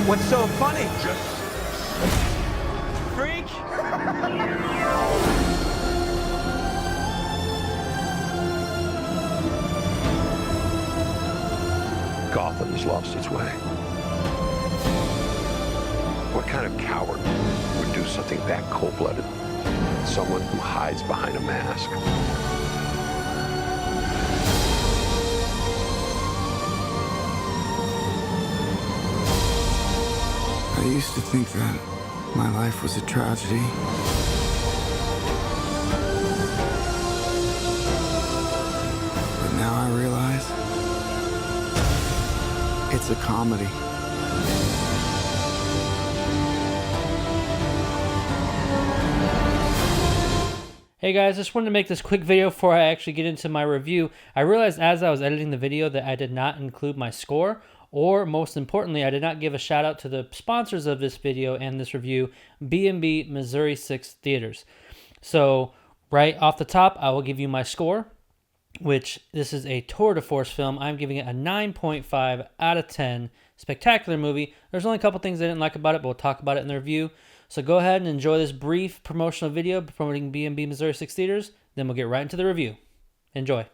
What's so funny? Freak! Gotham's lost its way. What kind of coward would do something that cold-blooded? Someone who hides behind a mask. I used to think that my life was a tragedy. But now I realize it's a comedy. Hey guys, just wanted to make this quick video before I actually get into my review. I realized as I was editing the video that I did not include my score, or most importantly, I did not give a shout out to the sponsors of this video and this review, B&B Missouri 6 Theaters. So right off the top, I will give you my score, which this is a tour de force film. I'm giving it a 9.5 out of 10. Spectacular movie. There's only a couple things I didn't like about it, but we'll talk about it in the review. So go ahead and enjoy this brief promotional video promoting B&B Missouri 6 Theaters. Then we'll get right into the review. Enjoy.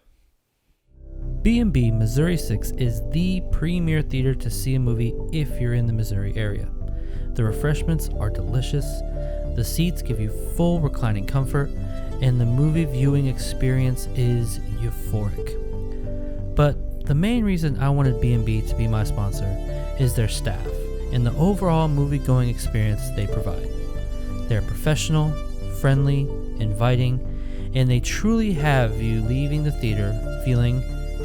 B&B Missouri 6 is the premier theater to see a movie if you're in the Missouri area. The refreshments are delicious, the seats give you full reclining comfort, and the movie viewing experience is euphoric. But the main reason I wanted B&B to be my sponsor is their staff and the overall movie-going experience they provide. They're professional, friendly, inviting, and they truly have you leaving the theater feeling,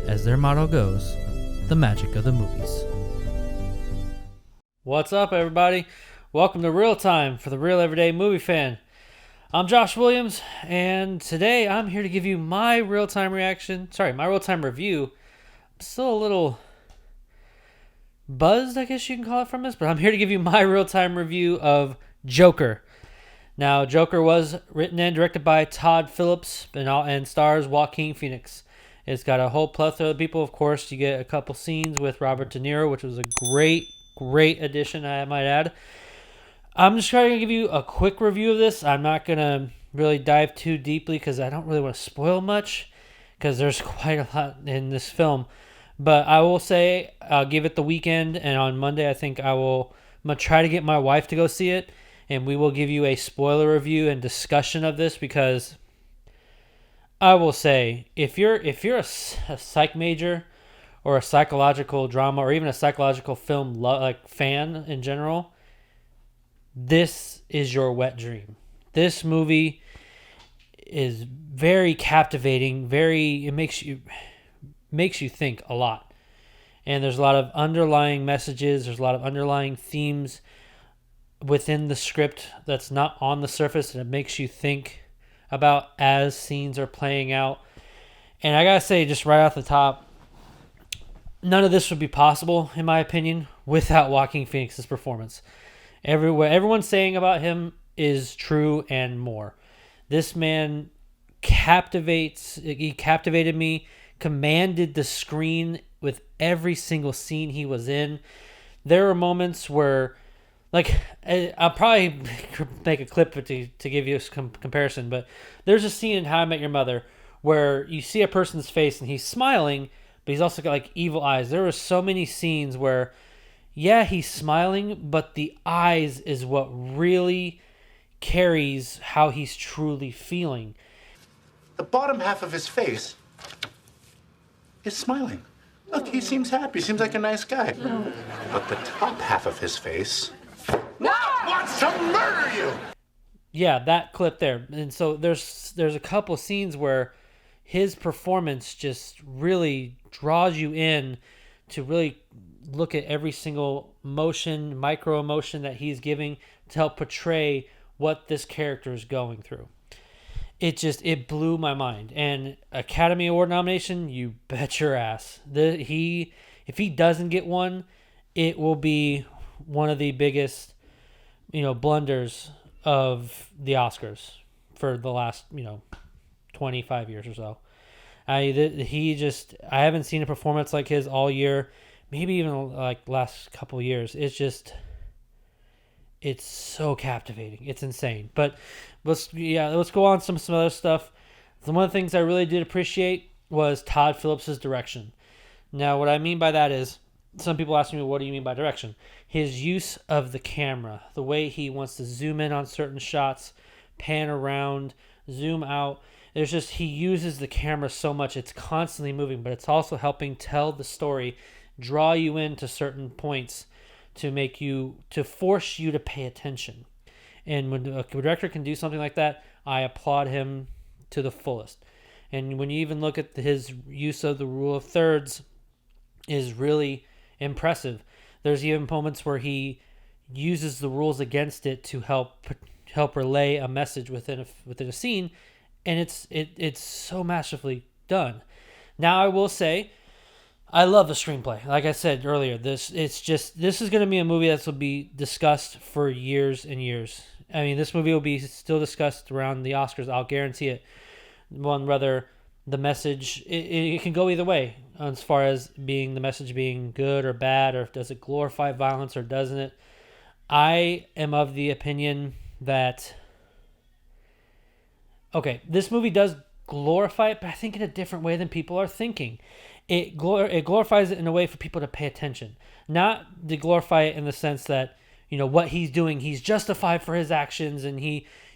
as their motto goes, the magic of the movies. What's up, everybody? Welcome to ReelTime for the Real Everyday Movie Fan. I'm Josh Williams, and today I'm here to give you my real-time review. I'm still a little buzzed, I guess you can call it, from this, but I'm here to give you my real-time review of Joker. Now, Joker was written and directed by Todd Phillips and stars Joaquin Phoenix. It's got a whole plethora of people. Of course, you get a couple scenes with Robert De Niro, which was a great addition, I might add. I'm just trying to give you a quick review of this. I'm not going to really dive too deeply because I don't really want to spoil much because there's quite a lot in this film. But I will say I'll give it the weekend, and on Monday I'm going to try to get my wife to go see it, and we will give you a spoiler review and discussion of this because I will say if you're a psych major or a psychological drama or even a psychological film fan in general, this is your wet dream. This movie is very captivating, it makes you think a lot. And there's a lot of underlying messages, there's a lot of underlying themes within the script that's not on the surface, and it makes you think about as scenes are playing out. And I gotta say, just right off the top, none of this would be possible, in my opinion, without Joaquin Phoenix's performance. Everyone's saying about him is true and more. This man he captivated me, commanded the screen with every single scene he was in. There were moments where, I'll probably make a clip to give you a comparison, but there's a scene in How I Met Your Mother where you see a person's face and he's smiling, but he's also got evil eyes. There were so many scenes where, yeah, he's smiling, but the eyes is what really carries how he's truly feeling. The bottom half of his face is smiling. Look, he seems happy. Seems like a nice guy. But the top half of his face wants to murder you. Yeah, that clip there. And so there's a couple scenes where his performance just really draws you in to really look at every single motion, micro emotion that he's giving to help portray what this character is going through. It blew my mind. And Academy Award nomination, you bet your ass. If he doesn't get one, it will be one of the biggest, blunders of the Oscars for the last, 25 years or so. I haven't seen a performance like his all year, maybe even like last couple of years. It's so captivating. It's insane. But let's go on some other stuff. One of the things I really did appreciate was Todd Phillips' direction. Now, what I mean by that is, some people ask me, what do you mean by direction? His use of the camera, the way he wants to zoom in on certain shots, pan around, zoom out. He uses the camera so much. It's constantly moving, but it's also helping tell the story, draw you into certain points to force you to pay attention. And when a director can do something like that, I applaud him to the fullest. And when you even look at his use of the rule of thirds, is really impressive. There's even moments where he uses the rules against it to help relay a message within a scene, and it's so masterfully done. Now I will say, I love the screenplay. Like I said earlier, this is going to be a movie that will be discussed for years and years. I mean, this movie will be still discussed around the Oscars. I'll guarantee it. Whether the message, it can go either way as far as the message being good or bad, or does it glorify violence or doesn't it. I am of the opinion that, okay, this movie does glorify it, but I think in a different way than people are thinking. It glorifies it in a way for people to pay attention, not to glorify it in the sense that, what he's doing, he's justified for his actions, and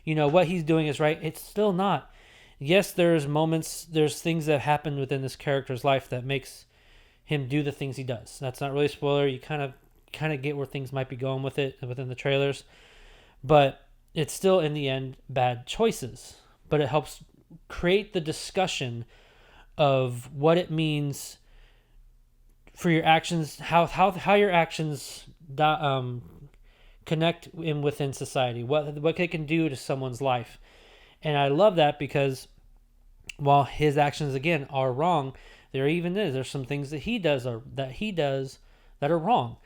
what he's doing is right. It's still not. Yes, there's things that happen within this character's life that makes him do the things he does. That's not really a spoiler. You kind of get where things might be going with it within the trailers, but it's still in the end bad choices. But it helps create the discussion of what it means for your actions, how your actions connect within society, what they can do to someone's life. And I love that because while his actions again are wrong, there's some things that he does that are wrong.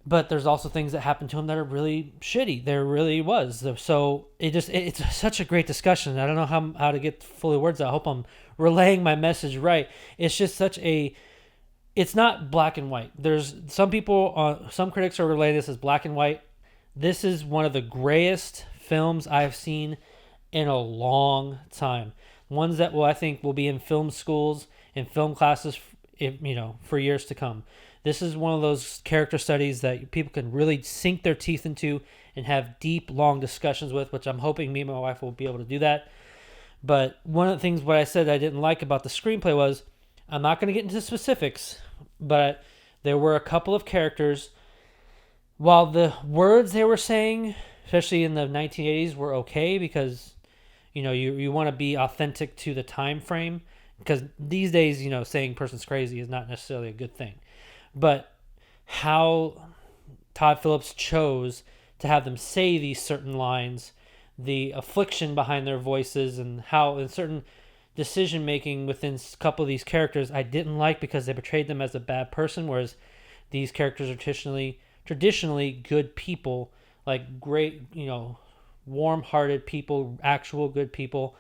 But there's also things that happen to him that are really shitty. There really was. So it's such a great discussion. I don't know how to get fully words out. I hope I'm relaying my message right. It's just it's not black and white. There's some critics are relaying this as black and white. This is one of the grayest films I've seen in a long time. Ones that I think will be in film schools and film classes, for years to come. This is one of those character studies that people can really sink their teeth into and have deep, long discussions with, which I'm hoping me and my wife will be able to do that. But one of the things what I said I didn't like about the screenplay was, I'm not going to get into specifics, but there were a couple of characters, while the words they were saying, especially in the 1980s, were okay because, you want to be authentic to the time frame, because these days, saying person's crazy is not necessarily a good thing. But how Todd Phillips chose to have them say these certain lines, the affliction behind their voices, and how in certain decision making within a couple of these characters I didn't like because they portrayed them as a bad person, whereas these characters are traditionally good people, like great, warm-hearted people, actual good people.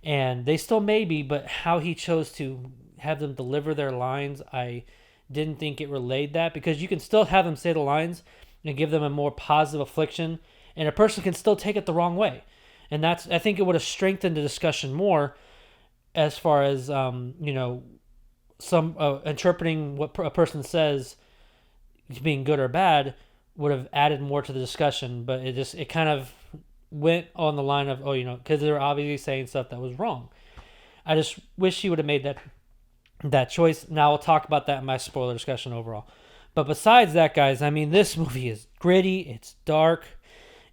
And they still may be, but how he chose to have them deliver their lines, I didn't think it relayed that, because you can still have them say the lines and give them a more positive affliction, and a person can still take it the wrong way. And I think it would have strengthened the discussion more as far as, some interpreting what a person says being good or bad would have added more to the discussion. But it kind of went on the line of, because they were obviously saying stuff that was wrong. I just wish he would have made that choice. Now I'll talk about that in my spoiler discussion overall. But besides that, guys, this movie is gritty, it's dark,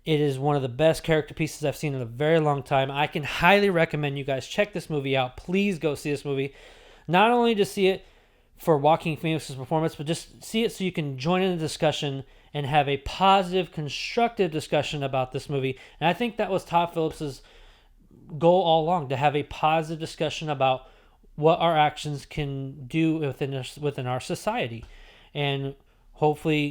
it is one of the best character pieces I've seen in a very long time. I can highly recommend you guys check this movie out. Please go see this movie. Not only to see it for Joaquin Phoenix's performance, but just see it so you can join in the discussion and have a positive, constructive discussion about this movie. And I think that was Todd Phillips's goal all along, to have a positive discussion about what our actions can do within our society, and hopefully,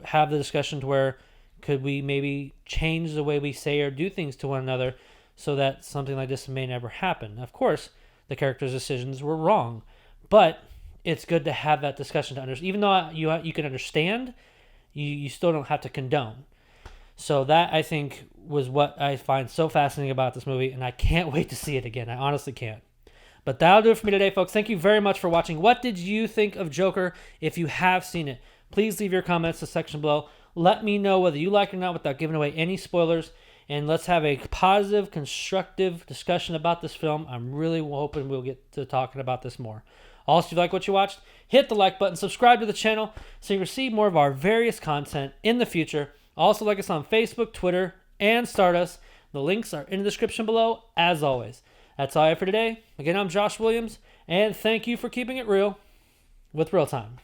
have the discussion to where could we maybe change the way we say or do things to one another so that something like this may never happen. Of course, the character's decisions were wrong, but it's good to have that discussion to understand. Even though you can understand, you still don't have to condone. So that, I think, was what I find so fascinating about this movie, and I can't wait to see it again. I honestly can't. But that'll do it for me today, folks. Thank you very much for watching. What did you think of Joker? If you have seen it, please leave your comments in the section below. Let me know whether you like it or not without giving away any spoilers. And let's have a positive, constructive discussion about this film. I'm really hoping we'll get to talking about this more. Also, if you like what you watched, hit the like button, subscribe to the channel so you receive more of our various content in the future. Also, like us on Facebook, Twitter, and Stardust. The links are in the description below, as always. That's all I have for today. Again, I'm Josh Williams, and thank you for keeping it real with ReelTime.